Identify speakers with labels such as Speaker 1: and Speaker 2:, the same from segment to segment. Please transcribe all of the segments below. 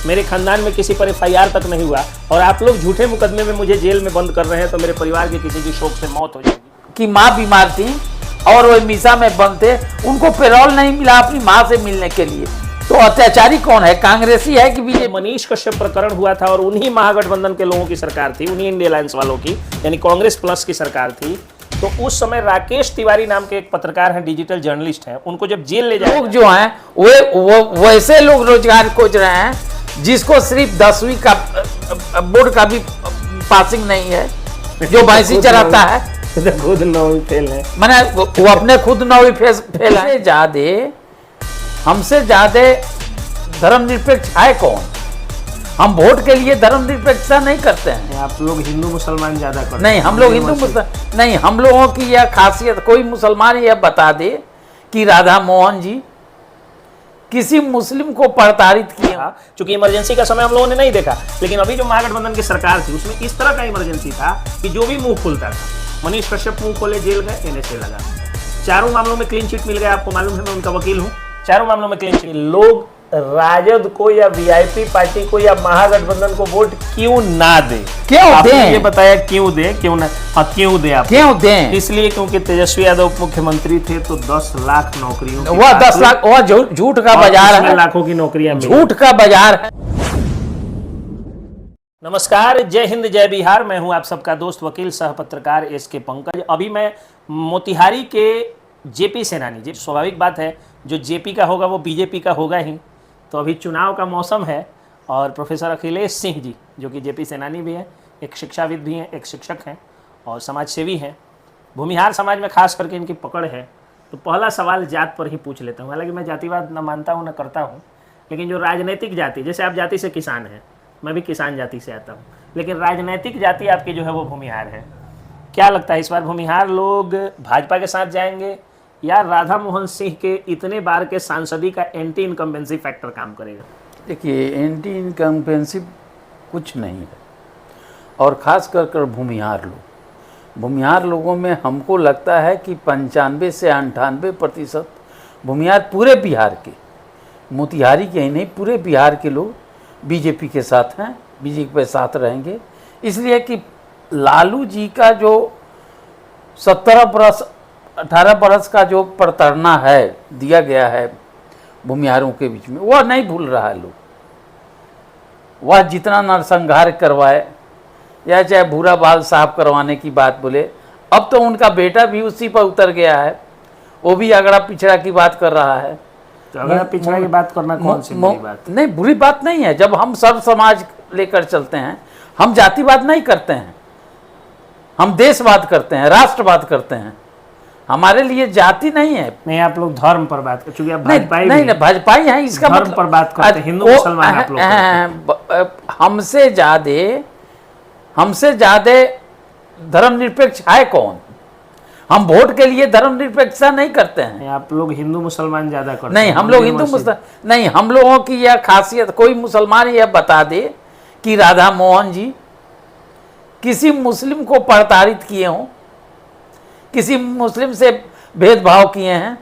Speaker 1: मेरे खानदान में किसी पर एफआईआर तक नहीं हुआ और आप लोग झूठे मुकदमे में मुझे जेल में बंद कर रहे हैं तो मेरे परिवार के किसी की शोक से मौत हो जाएगी।
Speaker 2: कि माँ बीमार थी और वो मीसा में बंद थे, उनको पेरोल नहीं मिला अपनी माँ से मिलने के लिए, तो अत्याचारी कौन है? कांग्रेसी है कि बीजेपी?
Speaker 1: मनीष कश्यप प्रकरण हुआ था और उन्हीं महागठबंधन के लोगों की सरकार थी, उन्हीं इंडिया अलायंस वालों की, यानी कांग्रेस प्लस की सरकार थी। तो उस समय राकेश तिवारी नाम के एक पत्रकार हैं, डिजिटल जर्नलिस्ट हैं, उनको जब जेल ले जाए,
Speaker 2: लोग जो हैं वो वैसे लोग रोजगार खोज रहे हैं जिसको सिर्फ 10वीं का बोर्ड का भी पासिंग नहीं है, जो भैंसी चराता है
Speaker 1: खुद 9वीं फेल है,
Speaker 2: मैंने वो अपने खुद 9वीं फेल है। हमसे ज्यादा धर्मनिरपेक्ष है कौन? हम वोट के लिए धर्मनिरपेक्षता नहीं करते हैं।
Speaker 1: आप लोग हिंदू मुसलमान ज्यादा करते हैं।
Speaker 2: नहीं, हम लोग हिंदू मुसलमान नहीं, हम लोगों की यह खासियत, कोई मुसलमान यह बता दे कि राधा मोहन जी किसी मुस्लिम को प्रताड़ित किया।
Speaker 1: चूंकि इमरजेंसी का समय हम लोगों ने नहीं देखा, लेकिन अभी जो महागठबंधन की सरकार थी उसमें इस तरह का इमरजेंसी था कि जो भी मुंह खुलता था, मनीष कश्यप मुंह खोले जेल गए, एनएसए लगा। चारों मामलों में क्लीन चिट मिल गया, आपको मालूम है, मैं उनका वकील हूँ। चारों मामलों में क्लीन चिट। लोग राजद को या वीआईपी पार्टी को या महागठबंधन को वोट क्यों ना दे?
Speaker 2: क्यों दे?
Speaker 1: ये बताया क्यों दे, क्यों ना? हाँ, क्यों दे आप?
Speaker 2: क्यों दे?
Speaker 1: इसलिए क्योंकि तेजस्वी यादव उप मुख्यमंत्री थे तो 10 लाख नौकरियों,
Speaker 2: वह 10 लाख, वह झूठ का बाजार है,
Speaker 1: लाखों की नौकरियां,
Speaker 2: झूठ का बाजार है।
Speaker 1: नमस्कार, जय हिंद, जय बिहार। मैं हूं आप सबका दोस्त वकील सह पत्रकार एसके पंकज। अभी मैं मोतिहारी के जेपी सेनानी जी, स्वाभाविक बात है, जो जेपी का होगा वो बीजेपी का होगा ही। तो अभी चुनाव का मौसम है और प्रोफेसर अखिलेश सिंह जी, जो कि जेपी सेनानी भी हैं, एक शिक्षाविद भी हैं, एक शिक्षक हैं और समाज सेवी हैं, भूमिहार समाज में खास करके इनकी पकड़ है। तो पहला सवाल जात पर ही पूछ लेता हूँ। हालांकि मैं जातिवाद न मानता हूँ न करता हूँ, लेकिन जो राजनीतिक जाति, जैसे आप जाति से किसान हैं, मैं भी किसान जाति से आता हूँ, लेकिन राजनीतिक जाति आपकी जो है वो भूमिहार है। क्या लगता है इस बार भूमिहार लोग भाजपा के साथ जाएंगे या राधा मोहन सिंह के इतने बार के सांसदी का एंटी इनकम्बेंसी फैक्टर काम करेगा?
Speaker 2: देखिए, एंटी इनकम्बेंसी कुछ नहीं है, और ख़ास कर भूमिहार लोगों में हमको लगता है कि 95 से 98% भूमिहार पूरे बिहार के, मोतिहारी के ही नहीं, पूरे बिहार के लोग बीजेपी के साथ हैं, बीजेपी के साथ रहेंगे। इसलिए कि लालू जी का जो 18 बरस का जो प्रताड़ना है दिया गया है भूमिहारों के बीच में, वह नहीं भूल रहा है लोग। वह जितना नरसंहार करवाए या चाहे भूरा बाल साफ करवाने की बात बोले, अब तो उनका बेटा भी उसी पर उतर गया है, वो भी अगड़ा पिछड़ा की बात कर रहा है।
Speaker 1: तो अगर पिछड़ा की बात करना कौन सी बुरी बात?
Speaker 2: नहीं, बुरी बात नहीं है। जब हम सब समाज लेकर चलते हैं, हम जातिवाद नहीं करते हैं, हम देशवाद करते हैं, राष्ट्रवाद करते हैं। हमारे लिए जाति नहीं है।
Speaker 1: नहीं, आप लोग धर्म पर बात कर, चूंकि आप भाजपाई
Speaker 2: नहीं, भाजपाई हैं, इसका
Speaker 1: धर्म
Speaker 2: मतलब
Speaker 1: पर बात करते हैं, हिंदू मुसलमान आप लोग।
Speaker 2: हमसे ज्यादा धर्मनिरपेक्ष है कौन? हम वोट के लिए धर्मनिरपेक्षता नहीं करते हैं।
Speaker 1: आप लोग हिंदू मुसलमान ज्यादा करते हैं।
Speaker 2: नहीं, हम लोग हिंदू मुसलमान नहीं, हम लोगों की यह खासियत, कोई मुसलमान यह बता दे कि राधा मोहन जी किसी मुस्लिम को प्रताड़ित किए हों, किसी मुस्लिम से भेदभाव किए हैं।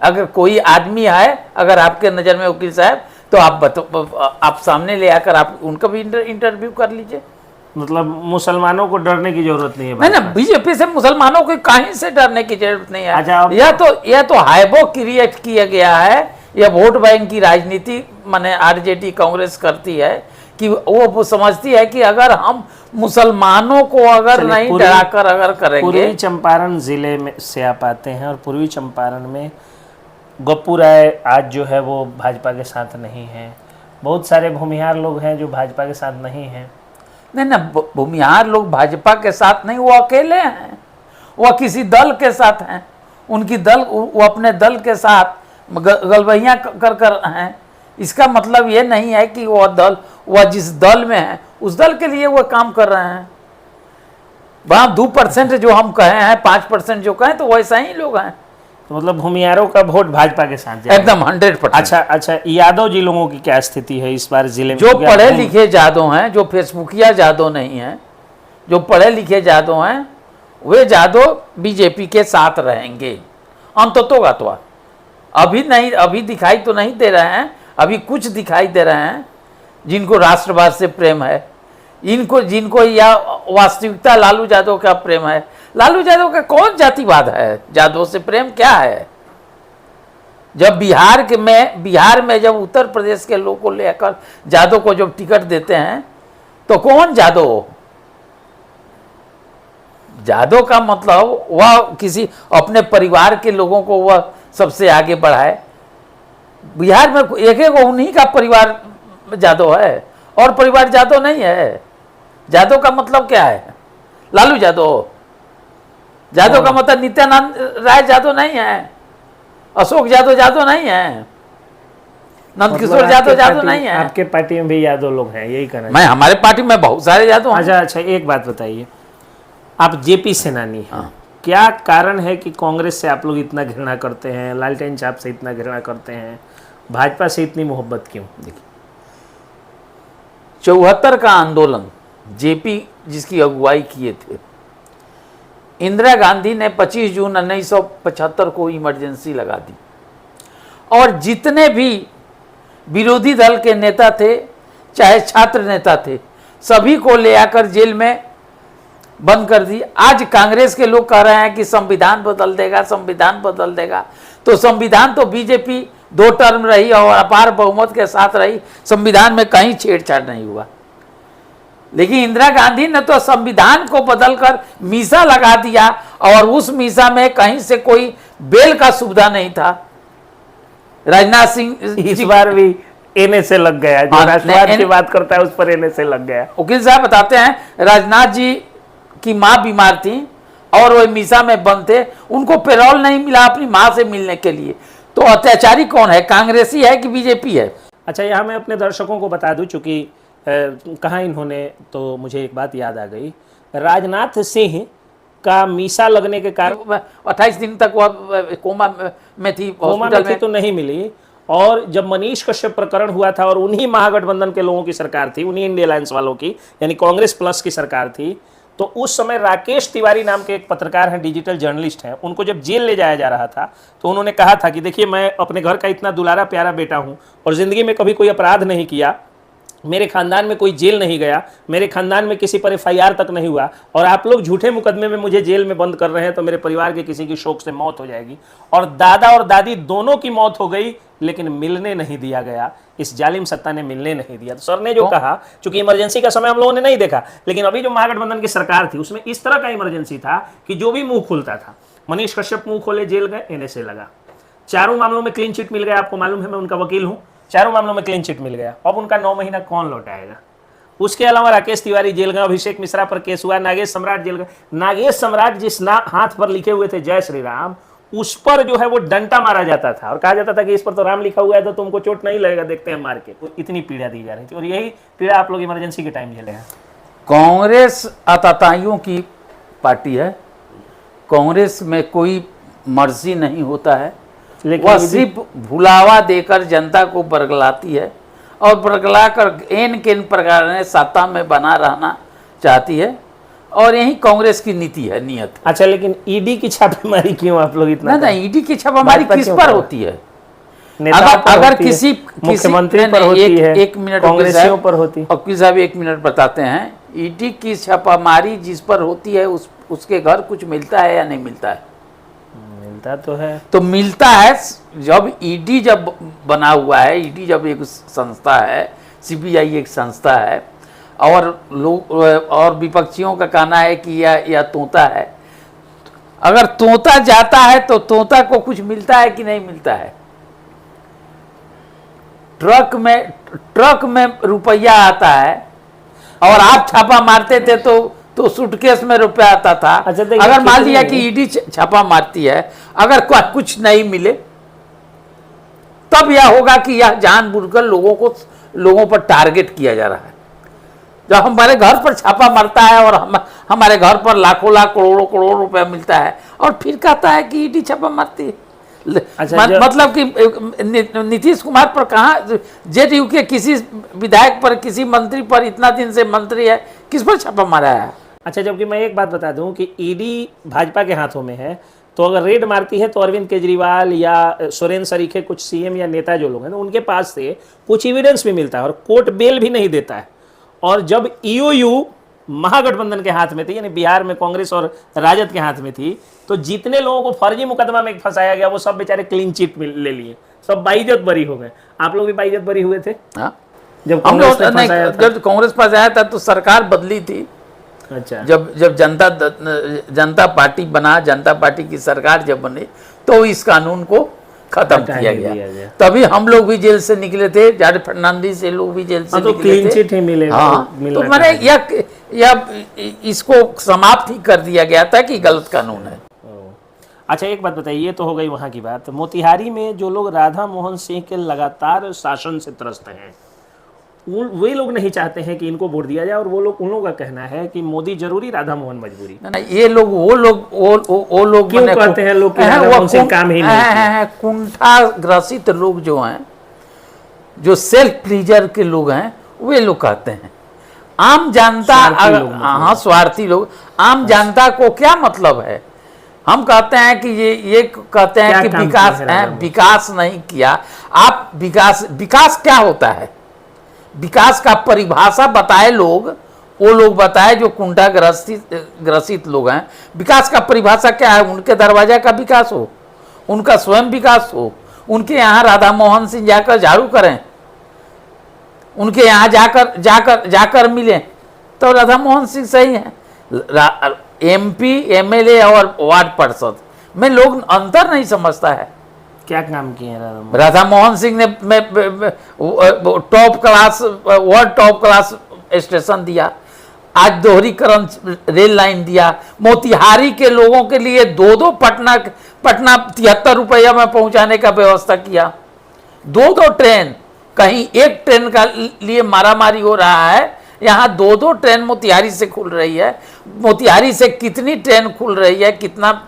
Speaker 2: अगर कोई आदमी है, अगर आपके नज़र में वकील साहब, तो आप सामने ले आकर आप उनका भी इंटरव्यू कर लीजिए।
Speaker 1: मतलब मुसलमानों को डरने की जरूरत नहीं है।
Speaker 2: नहीं ना, बीजेपी से मुसलमानों को कहीं से डरने की जरूरत नहीं है।
Speaker 1: अच्छा,
Speaker 2: यह तो हाइबो क्रिएट किया गया है। यह वोट बैंक की राजनीति माने आरजेडी कांग्रेस करती है कि वो समझती है कि अगर हम मुसलमानों को अगर नहीं डराकर अगर करेंगे।
Speaker 1: पूर्वी चंपारण जिले में से आप आते हैं और पूर्वी चंपारण में गप्पू राय आज जो है वो भाजपा के साथ नहीं है। बहुत सारे भूमिहार लोग हैं जो भाजपा के साथ नहीं हैं।
Speaker 2: नहीं, भूमिहार लोग भाजपा के साथ नहीं, वो अकेले हैं, वह किसी दल के साथ हैं। उनकी दल, वो अपने दल के साथ गलबैयाँ कर हैं। इसका मतलब ये नहीं है कि वह जिस दल में है उस दल के लिए वह काम कर रहे हैं। वहाँ 2% जो हम कहे हैं, 5% जो कहें, तो वैसा ही लोग हैं।
Speaker 1: तो मतलब भूमिहारों का वोट भाजपा के साथ जाएगा?
Speaker 2: एकदम 100%।
Speaker 1: अच्छा, यादव जी लोगों की क्या स्थिति है इस बार जिले में?
Speaker 2: जो पढ़े लिखे जादव हैं, जो फेसबुकिया जादव नहीं हैं, जो पढ़े लिखे जादव हैं, वे जादव बीजेपी के साथ रहेंगे अंततोगत्वा। अभी नहीं, अभी दिखाई तो नहीं दे रहे हैं, अभी कुछ दिखाई दे रहे हैं जिनको राष्ट्रवाद से प्रेम है, इनको जिनको या वास्तविकता लालू यादव का प्रेम है। लालू यादव का कौन जातिवाद है? यादव से प्रेम क्या है? जब बिहार में जब उत्तर प्रदेश के लोग को लेकर यादव को जब टिकट देते हैं तो कौन यादव? यादव का मतलब वह किसी अपने परिवार के लोगों को वह सबसे आगे बढ़ाए। बिहार में एक एक उन्हीं का परिवार यादव है और परिवार यादव नहीं है। यादव का मतलब क्या है? लालू यादव। यादव का मतलब नित्यानंद राय यादव नहीं है, अशोक यादव नहीं है, नंदकिशोर यादव नहीं है।
Speaker 1: आपके पार्टी में भी यादव लोग हैं, यही कहना?
Speaker 2: मैं हमारे पार्टी में बहुत सारे यादव हैं।
Speaker 1: अच्छा, एक बात बताइए, आप जेपी सेनानी हैं,
Speaker 2: हाँ।
Speaker 1: क्या कारण है कि कांग्रेस से आप लोग इतना घृणा करते हैं, लालटेन छाप से इतना घृणा करते हैं, भाजपा से इतनी मोहब्बत क्यों?
Speaker 2: देखिए, 74 का आंदोलन जेपी जिसकी अगुवाई किए थे, इंदिरा गांधी ने 25 जून 1975 को इमरजेंसी लगा दी और जितने भी विरोधी दल के नेता थे, चाहे छात्र नेता थे, सभी को ले आकर जेल में बंद कर दी। आज कांग्रेस के लोग कह रहे हैं कि संविधान बदल देगा, संविधान बदल देगा। तो संविधान तो बीजेपी 2 टर्म रही और अपार बहुमत के साथ रही, संविधान में कहीं छेड़छाड़ नहीं हुआ। लेकिन इंदिरा गांधी ने तो संविधान को बदलकर मीसा लगा दिया और उस मीसा में कहीं से कोई बेल का सुविधा नहीं था। राजनाथ सिंह
Speaker 1: इस बार भी एनए से लग गया, जो राष्ट्रवाद की बात करता है उस पर एनए से लग गया।
Speaker 2: वकील साहब बताते हैं, राजनाथ जी की माँ बीमार थी और वो मीसा में बंद थे, उनको पेरोल नहीं मिला अपनी माँ से मिलने के लिए। तो अत्याचारी कौन है? कांग्रेसी है कि बीजेपी है?
Speaker 1: अच्छा, यहाँ मैं अपने दर्शकों को बता दूं, चूंकि कहा इन्होंने, तो मुझे एक बात याद आ गई। राजनाथ सिंह का मीसा लगने के कारण
Speaker 2: 28 दिन तक वह कोमा में थी,
Speaker 1: कोमा में थी तो नहीं मिली। और जब मनीष कश्यप प्रकरण हुआ था और उन्हीं महागठबंधन के लोगों की सरकार थी, उन्हीं इंडिया अलायंस वालों की, यानी कांग्रेस प्लस की सरकार थी, तो उस समय राकेश तिवारी नाम के एक पत्रकार हैं, डिजिटल जर्नलिस्ट हैं, उनको जब जेल ले जाया जा रहा था तो उन्होंने कहा था कि देखिए, मैं अपने घर का इतना दुलारा प्यारा बेटा हूं और ज़िंदगी में कभी कोई अपराध नहीं किया, मेरे खानदान में कोई जेल नहीं गया, मेरे खानदान में किसी पर FIR तक नहीं हुआ, और आप लोग झूठे मुकदमे में मुझे जेल में बंद कर रहे हैं, तो मेरे परिवार के किसी की शोक से मौत हो जाएगी। और दादा और दादी दोनों की मौत हो गई, लेकिन मिलने नहीं दिया गया, इस जालिम सत्ता ने मिलने नहीं दिया। तो सर ने जो कहा, चूंकि इमरजेंसी का समय हम लोगों ने नहीं देखा, लेकिन अभी जो महागठबंधन की सरकार थी उसमें इस तरह का इमरजेंसी था कि जो भी मुंह खुलता था, मनीष कश्यप मुंह खोले जेल गए, NSA लगा। चारों मामलों में क्लीन चिट मिल गया, आपको मालूम है, मैं उनका वकील हूं, चारों मामलों में क्लीन चिट मिल गया। अब उनका 9 महीना कौन लौटाएगा? उसके अलावा राकेश तिवारी जेल गए, अभिषेक मिश्रा पर केस हुआ, नागेश सम्राट जेल गए। नागेश सम्राट जिस हाथ पर लिखे हुए थे जय श्री राम, उस पर जो है वो डंटा मारा जाता था और कहा जाता था कि इस पर तो राम लिखा हुआ है तो तुमको चोट नहीं लगेगा, देखते हैं मार के। तो इतनी पीड़ा दी जा रही थी और यही पीड़ा आप लोग इमरजेंसी के टाइम झेले हैं।
Speaker 2: कांग्रेस आतताइयों की पार्टी है, कांग्रेस में कोई मर्जी नहीं होता है, वह सिर्फ भुलावा देकर जनता को बरगलाती है और बरगलाकर एन केन प्रकार ने सत्ता में बना रहना चाहती है, और यही कांग्रेस की नीति है, नियत।
Speaker 1: अच्छा, लेकिन ईडी की छापेमारी क्यों आप लोग इतना?
Speaker 2: नहीं, ईडी की छापेमारी किस पर होती है?
Speaker 1: अगर किसी मुख्यमंत्री पर होती है,
Speaker 2: एक मिनट
Speaker 1: कांग्रेसियों पर होती है।
Speaker 2: वकील साहब 1 मिनट बताते हैं, ईडी की छापामारी जिस पर होती है उसके घर कुछ मिलता है या नहीं मिलता है?
Speaker 1: मिलता तो है।
Speaker 2: तो मिलता है। जब ईडी जब बना हुआ है, ईडी जब एक संस्था है, CBI एक संस्था है, और लोग और विपक्षियों का कहना है कि यह तोता है। अगर तोता जाता है तो तोता को कुछ मिलता है कि नहीं मिलता है? ट्रक में रुपया आता है और आप छापा मारते थे तो सूटकेस में रुपया आता था।
Speaker 1: अच्छा,
Speaker 2: अगर मान लिया कि ईडी छापा मारती है, अगर कुछ नहीं मिले, तब यह होगा कि यह जानबूझकर लोगों पर टारगेट किया जा रहा है। जब हमारे घर पर छापा मारता है और हमारे घर पर लाखों लाख करोड़ों रुपया मिलता है और फिर कहता है कि ईडी छापा मारती है।
Speaker 1: अच्छा,
Speaker 2: मतलब कि नीतीश कुमार पर कहाँ, JDU के किसी विधायक पर, किसी मंत्री पर, इतना दिन से मंत्री है, किस पर छापा मारा है?
Speaker 1: अच्छा, जबकि मैं एक बात बता दूं कि ईडी भाजपा के हाथों में है, तो अगर रेड मारती है तो अरविंद केजरीवाल या सुरेंद्र सरीखे, कुछ सीएम या नेता जो लोग हैं, तो उनके पास से कुछ एविडेंस भी मिलता है और कोर्ट बेल भी नहीं देता है। और जब ईओयू महागठबंधन के हाथ में थी, यानी बिहार में कांग्रेस और राजद के हाथ में थी, तो जितने लोगों को फर्जी मुकदमा में फंसाया गया वो सब बेचारे क्लीन चिट ले लिए, सब बाइज्जत बरी हो गए। आप लोग भी बाइज्जत बरी हुए थे जब
Speaker 2: हम लोग
Speaker 1: जब
Speaker 2: कांग्रेस पास आया था तो सरकार बदली थी।
Speaker 1: अच्छा,
Speaker 2: जब जनता पार्टी बना, जनता पार्टी की सरकार जब बनी तो इस कानून को खत्म किया गया। तभी हम लोग भी जेल से निकले थे, जॉर्ज फर्नांडिस से लोग भी जेल से
Speaker 1: तो
Speaker 2: निकले
Speaker 1: क्लीन
Speaker 2: थे।
Speaker 1: चिट ही मिले।
Speaker 2: हाँ, तो मैंने या इसको समाप्त ही कर दिया गया था कि गलत कानून है।
Speaker 1: अच्छा, एक बात बताइए, ये तो हो गई वहाँ की बात। मोतिहारी में जो लोग राधा मोहन सिंह के लगातार शासन से त्रस्त हैं, वे लोग नहीं चाहते हैं कि इनको वोट दिया जाए, और वो लोग, उन लोगों का कहना है कि मोदी जरूरी, राधा मोहन मजबूरी।
Speaker 2: ना, ये लोग वो लोग
Speaker 1: क्यों कहते हैं लोग कि राधा मोहन सिंह काम ही नहीं किया?
Speaker 2: कुंठा ग्रसित लोग जो हैं, जो सेल्फ प्लीजर के लोग हैं, वे लोग कहते हैं। आम जनता, हाँ, स्वार्थी लोग, आम जनता को क्या मतलब है? हम कहते हैं कि ये कहते हैं कि विकास नहीं किया। आप विकास क्या होता है? विकास का परिभाषा बताए लोग, वो लोग बताए जो कुंठा ग्रसित लोग हैं। विकास का परिभाषा क्या है? उनके दरवाजा का विकास हो, उनका स्वयं विकास हो, उनके यहाँ राधा मोहन सिंह जाकर झाड़ू करें, उनके यहाँ जाकर मिलें, तो राधा मोहन सिंह सही है। एमपी, एमएलए और वार्ड पार्षद में लोग अंतर नहीं समझता है।
Speaker 1: क्या काम किए हैं
Speaker 2: राधा मोहन सिंह ने वर्ल्ड टॉप क्लास स्टेशन दिया, आज दोहरीकरण रेल लाइन दिया, मोतिहारी के लोगों के लिए दो पटना 73 रुपया में पहुंचाने का व्यवस्था किया। दो ट्रेन, कहीं एक ट्रेन का लिए मारामारी हो रहा है, यहाँ दो ट्रेन मोतिहारी से खुल रही है। मोतिहारी से कितनी ट्रेन खुल रही है, कितना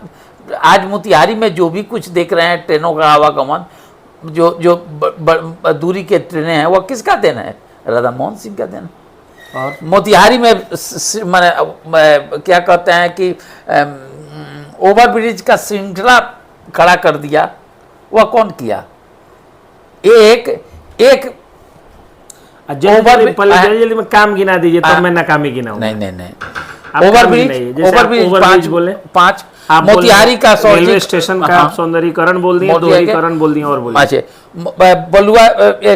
Speaker 2: आज मोतिहारी में जो भी कुछ देख रहे हैं ट्रेनों का आवागमन, जो दूरी के ट्रेनें हैं, वह किसका देन है? राधा मोहन सिंह का देन। और मोतिहारी में क्या कहते हैं कि ओवरब्रिज का श्रृंखला खड़ा कर दिया, वह कौन किया? एक
Speaker 1: जल्दी में काम गिना दीजिए, तो मैं नाकामी गिनाऊं।
Speaker 2: नहीं, ओवरब्रिज बोले 5, मोतिहारी का
Speaker 1: रेलवे स्टेशन का सौंदर्यीकरण बोल दिए, दोहरीकरण बोल दिए, और बोलिए।
Speaker 2: अच्छा, बलुआ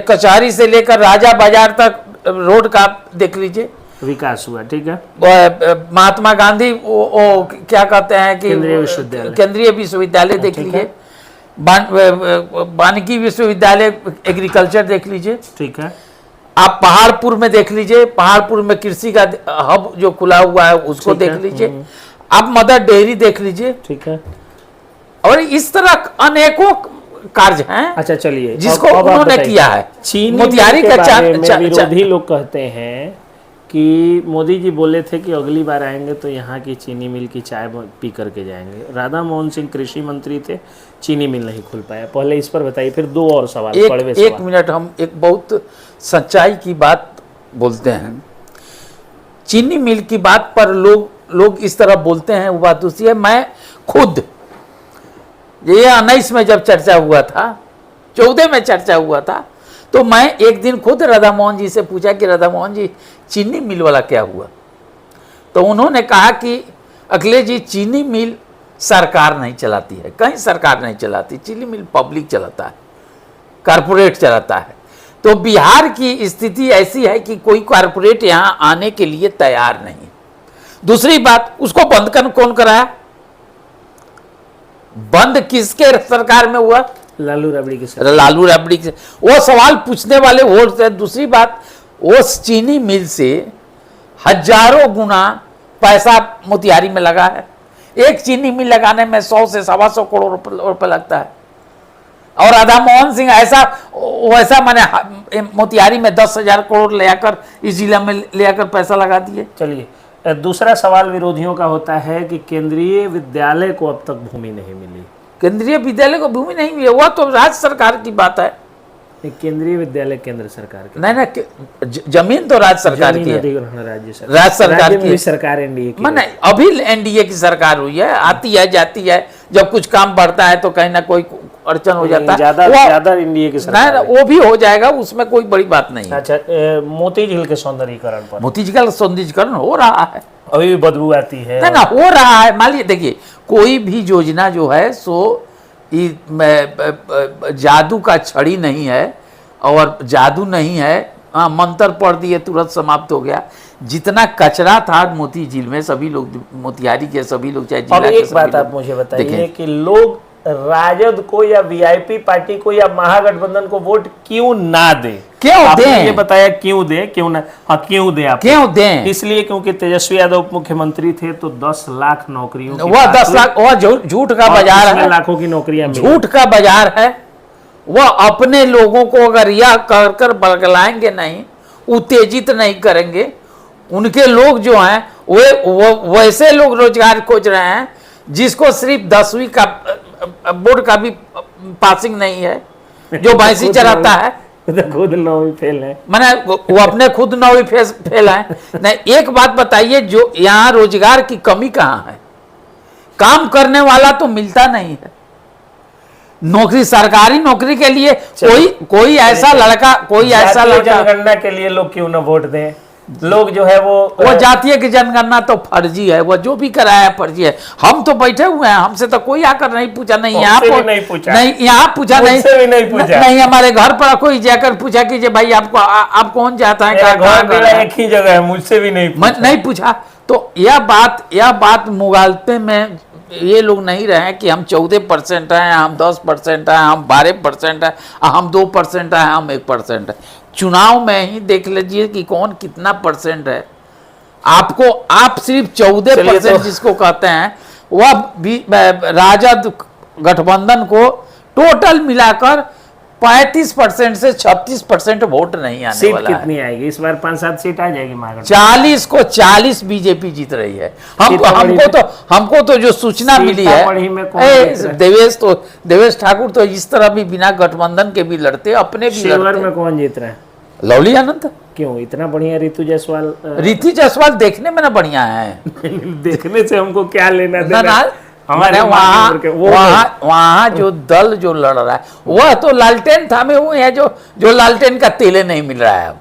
Speaker 2: कचहरी से लेकर राजा बाजार तक रोड का देख लीजिए,
Speaker 1: विकास हुआ। ठीक है,
Speaker 2: महात्मा गांधी क्या कहते हैं कि केंद्रीय विश्वविद्यालय देख लीजिए, वानिकी विश्वविद्यालय एग्रीकल्चर देख लीजिए।
Speaker 1: ठीक है,
Speaker 2: आप पहाड़पुर में देख लीजिए, पहाड़पुर में कृषि का हब जो खुला हुआ है उसको देख लीजिए, आप मदर डेयरी देख लीजिए।
Speaker 1: ठीक है,
Speaker 2: और इस तरह अनेकों कार्य हैं।
Speaker 1: अच्छा, चलिए,
Speaker 2: जिसको उन्होंने किया है।
Speaker 1: मोतिहारी का विरोधी लोग कहते हैं कि मोदी जी बोले थे कि अगली बार आएंगे तो यहाँ की चीनी मिल की चाय पी करके जाएंगे। राधा मोहन सिंह कृषि मंत्री थे, चीनी मिल नहीं खुल पाया। पहले इस पर बताइए, फिर दो और सवाल।
Speaker 2: एक मिनट, हम एक बहुत सच्चाई की बात बोलते हैं। चीनी मिल की बात पर लोग इस तरह बोलते हैं, वो बात दूसरी है। मैं खुद ये 19 में जब चर्चा हुआ था, 14 में चर्चा हुआ था, तो मैं एक दिन खुद राधा मोहन जी से पूछा कि राधा मोहन जी, चीनी मिल वाला क्या हुआ? तो उन्होंने कहा कि अखिलेश जी, चीनी मिल सरकार नहीं चलाती है, कहीं सरकार नहीं चलाती, चीनी मिल पब्लिक चलाता है, कारपोरेट चलाता है। तो बिहार की स्थिति ऐसी है कि कोई कारपोरेट यहाँ आने के लिए तैयार नहीं। दूसरी बात, उसको बंद कौन कराया? बंद किसके सरकार में हुआ?
Speaker 1: लालू राबड़ी के।
Speaker 2: लालू राबड़ी के। वो सवाल पूछने वाले वो। दूसरी बात, उस चीनी मिल से हजारों गुना पैसा मोतिहारी में लगा है। एक चीनी मिल लगाने में 100 से 125 करोड़ रुपए लगता है। और राधा मोहन सिंह वैसा मैंने मोतिहारी में 10,000 करोड़ ले आकर इस जिला में ले आकर पैसा लगा दिए।
Speaker 1: चलिए, दूसरा सवाल विरोधियों का होता है कि केंद्रीय विद्यालय को अब तक भूमि नहीं मिली।
Speaker 2: केंद्रीय विद्यालय को भूमि नहीं मिली, वह तो राज्य सरकार की बात है।
Speaker 1: केंद्रीय विद्यालय केंद्र सरकार की
Speaker 2: नहीं, जमीन तो राज्य सरकार की है। राज्य सरकार की
Speaker 1: सरकार एनडीए की।
Speaker 2: अभी एनडीए की सरकार हुई है, आती है जाती है, जब कुछ काम बढ़ता है तो कहीं ना कोई अड़चन हो जाता है,
Speaker 1: ज्यादा एनडीए की सरकार
Speaker 2: ना वो भी हो जाएगा, उसमें कोई बड़ी बात नहीं है।
Speaker 1: अच्छा, मोती झील के सौंदर्यीकरण पर
Speaker 2: मोती झील का सौंदर्यीकरण हो रहा है,
Speaker 1: अभी भी बदबू आती है
Speaker 2: ना हो रहा है। मान लीजिए देखिए, कोई भी योजना जो है सो जादू का छड़ी नहीं है और जादू नहीं है, मंत्र पढ़ दिए तुरंत समाप्त हो गया। जितना कचरा था मोती झील में, सभी लोग मोतिहारी के सभी लोग चाहे जिला
Speaker 1: अब
Speaker 2: के
Speaker 1: एक
Speaker 2: सभी
Speaker 1: बात
Speaker 2: लोग
Speaker 1: आप मुझे बताइए
Speaker 2: देखें।
Speaker 1: कि लोग राजद को या वीआईपी पार्टी को या महागठबंधन को वोट क्यों ना दे?
Speaker 2: क्यों
Speaker 1: आपने
Speaker 2: दें?
Speaker 1: ये बताया क्यों दे, क्यों ना? हाँ, क्यों दे आप?
Speaker 2: क्यों दें?
Speaker 1: इसलिए क्योंकि तेजस्वी यादव उप मुख्यमंत्री थे तो 10 लाख नौकरियों की
Speaker 2: वह
Speaker 1: बात
Speaker 2: 10
Speaker 1: हुई
Speaker 2: लाख वह झूठ का
Speaker 1: और
Speaker 2: बाजार
Speaker 1: इसमें
Speaker 2: है,
Speaker 1: लाखों की नौकरियां मिली।
Speaker 2: झूठ का बाजार है। वह अपने लोगों को अगर यह कर कर बगलाएंगे नहीं, उत्तेजित नहीं करेंगे, उनके लोग जो हैं वो वैसे लोग रोजगार खोज रहे हैं जिसको सिर्फ 10वीं का बोर्ड का भी पासिंग नहीं है, जो भैंसी चराता है,
Speaker 1: खुद 9वीं फेल है।
Speaker 2: मैंने वो अपने खुद 9वीं फेल है। नहीं, एक बात बताइए, जो यहाँ रोजगार की कमी कहाँ है? काम करने वाला तो मिलता नहीं है। नौकरी, सरकारी नौकरी के लिए कोई ऐसा लड़का
Speaker 1: जनगणना के लिए लोग क्यों ना वोट दें? लोग जो है वो
Speaker 2: जातीय की जनगणना तो फर्जी है, वो जो भी कराया फर्जी है। हम तो बैठे हुए हैं, हमसे तो कोई आकर नहीं पूछा, नहीं यहाँ
Speaker 1: नहीं पूछा,
Speaker 2: नहीं यहाँ पूछा, नहीं हमारे घर पर कोई जाकर पूछा कि भाई आपको आप कौन जाता है,
Speaker 1: एक ही जगह है, मुझसे भी नहीं
Speaker 2: पूछा। तो यह बात मुगालते में ये लोग नहीं रहे कि हम 14% हैं, हम 10% हैं, हम 12% हैं, हम 2% हैं, हम 1% है। चुनाव में ही देख लीजिए कि कौन कितना परसेंट है। आप सिर्फ 14% जिसको कहते हैं, वह राजद गठबंधन को टोटल मिलाकर 35% से 36% वोट नहीं आने वाला है।
Speaker 1: कितनी आएगी इस बार? 5-7 सीट आ जाएगी महागठबंधन।
Speaker 2: 40 को 40 बीजेपी जीत रही है। हमको तो जो सूचना मिली है, देवेश ठाकुर तो इस तरह भी बिना गठबंधन के भी लड़ते, अपने भी लड़ते।
Speaker 1: में कौन जीत रहा है?
Speaker 2: लवली आनंद।
Speaker 1: क्यों इतना बढ़िया? ऋतु जायसवाल
Speaker 2: देखने में ना बढ़िया है।
Speaker 1: देखने से हमको क्या लेना देना?
Speaker 2: हमारे वहाँ जो दल जो लड़ रहा है वह तो लालटेन थामे हुए हैं, जो लालटेन का तेले नहीं मिल रहा है।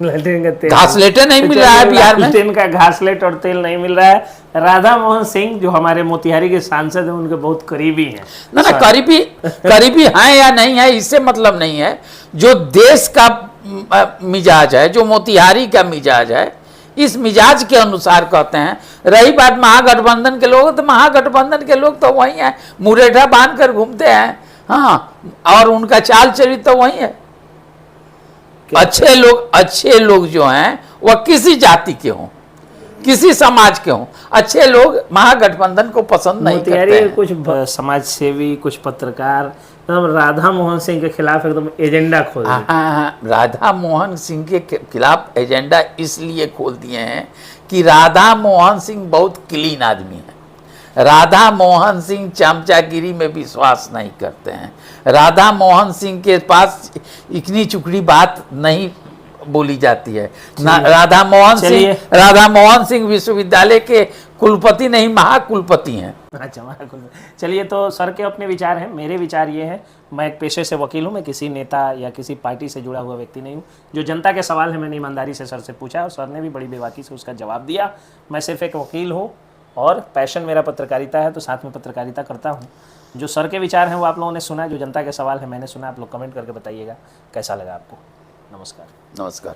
Speaker 1: लालटेन का तेल,
Speaker 2: घासलेटे नहीं मिल रहा है बिहार में।
Speaker 1: लालटेन का घासलेट और तेल नहीं मिल रहा है। राधा मोहन सिंह जो हमारे मोतिहारी के सांसद हैं, उनके बहुत करीबी हैं।
Speaker 2: ना करीबी हैं या नहीं है, इससे मतलब नहीं है। जो देश का मिजाज है, जो मोतिहारी का मिजाज है, इस मिजाज के अनुसार कहते हैं। रही बात महागठबंधन के लोग, तो महागठबंधन के लोग तो वही हैं, मुरेठा बांध कर घूमते हैं। हाँ, और उनका चाल चरित्र तो वही है। अच्छे लोग जो हैं वह किसी जाति के हों, किसी समाज के हों, अच्छे लोग महागठबंधन को पसंद नहीं करते हैं।
Speaker 1: कुछ समाज सेवी, कुछ पत्रकार राधा मोहन सिंह के खिलाफ एकदम एजेंडा खोल दिए।
Speaker 2: राधा मोहन सिंह के खिलाफ एजेंडा इसलिए खोल दिए हैं कि राधा मोहन सिंह बहुत क्लीन आदमी है। राधा मोहन सिंह चमचागिरी में विश्वास नहीं करते हैं। राधा मोहन सिंह के पास इतनी चुकड़ी बात नहीं बोली जाती है। राधा मोहन सिंह विश्वविद्यालय के कुलपति नहीं, महाकुलपति हैं।
Speaker 1: अच्छा, महाकुलपति। चलिए, तो सर के अपने विचार हैं, मेरे विचार ये हैं। मैं एक पेशे से वकील हूँ, मैं किसी नेता या किसी पार्टी से जुड़ा हुआ व्यक्ति नहीं हूँ। जो जनता के सवाल है मैंने ईमानदारी से सर से पूछा और सर ने भी बड़ी बेबाकी से उसका जवाब दिया। मैं सिर्फ एक वकील हूँ और पैशन मेरा पत्रकारिता है, तो साथ में पत्रकारिता करता हूँ। जो सर के विचार हैं वो आप लोगों ने सुना, जो जनता के सवाल है मैंने सुना। आप लोग कमेंट करके बताइएगा कैसा लगा आपको। नमस्कार।